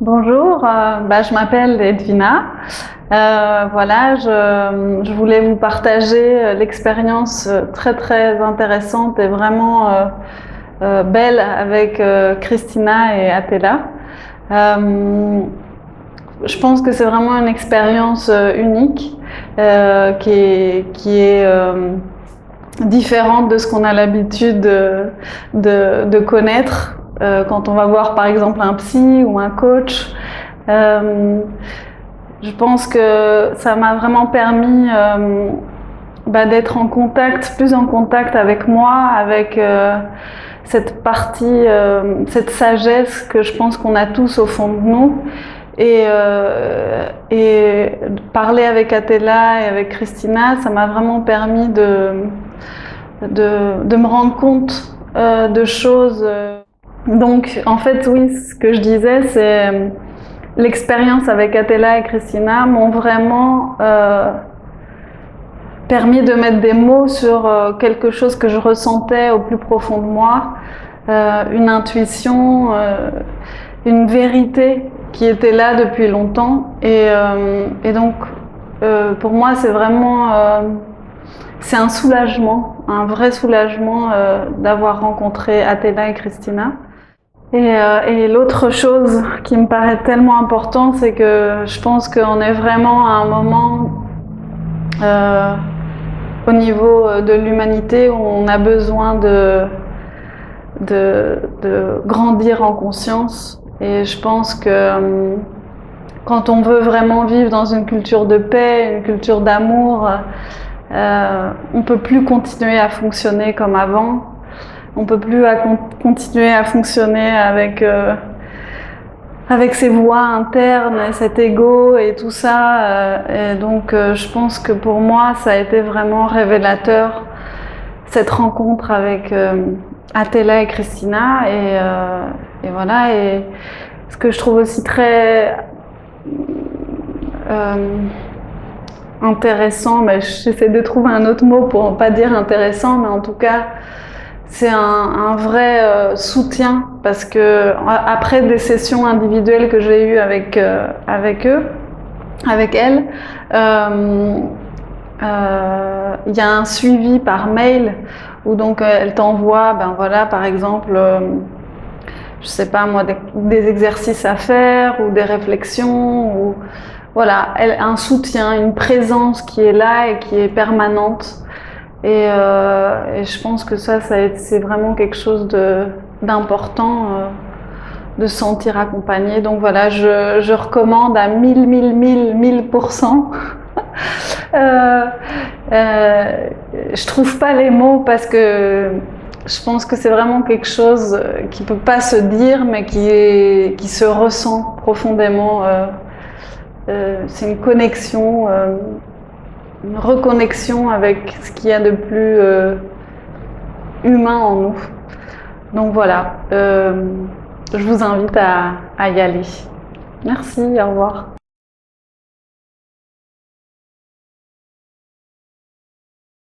Bonjour, je m'appelle Edwina. Voilà, je voulais vous partager l'expérience très intéressante et vraiment belle avec Christina et Atela. Je pense que c'est vraiment une expérience unique qui est différente de ce qu'on a l'habitude de connaître quand on va voir par exemple un psy ou un coach. Je pense que ça m'a vraiment permis d'être en contact, plus en contact avec moi, avec cette partie, cette sagesse que je pense qu'on a tous au fond de nous. Et parler avec Atela et avec Christina, ça m'a vraiment permis de me rendre compte de choses. Donc, en fait, oui, ce que je disais, c'est l'expérience avec Atela et Christina m'ont vraiment permis de mettre des mots sur quelque chose que je ressentais au plus profond de moi, une intuition, une vérité qui était là depuis longtemps. Et donc, pour moi, c'est vraiment c'est un soulagement, un vrai soulagement d'avoir rencontré Atela et Christina. Et l'autre chose qui me paraît tellement important, c'est que je pense qu'on est vraiment à un moment au niveau de l'humanité où on a besoin de grandir en conscience. Et je pense que quand on veut vraiment vivre dans une culture de paix, une culture d'amour, on peut plus continuer à fonctionner comme avant. On peut plus continuer à fonctionner avec ses voix internes, et cet ego et tout ça. Et donc, je pense que pour moi, ça a été vraiment révélateur cette rencontre avec Atela et Christina. Et voilà. Et ce que je trouve aussi très intéressant, j'essaie de trouver un autre mot pour ne pas dire intéressant, mais en tout cas, c'est un vrai soutien, parce que après des sessions individuelles que j'ai eues avec eux, avec elles, il y a un suivi par mail où donc elle t'envoie, par exemple, je sais pas moi, des exercices à faire ou des réflexions, ou voilà, un soutien, une présence qui est là et qui est permanente. Et je pense que c'est vraiment quelque chose d'important de se sentir accompagné. Donc voilà, je recommande à 1000%. Je trouve pas les mots parce que je pense que c'est vraiment quelque chose qui peut pas se dire, mais qui se ressent profondément. C'est une connexion, une reconnexion avec ce qu'il y a de plus humain en nous. Donc voilà, je vous invite à y aller. Merci, au revoir.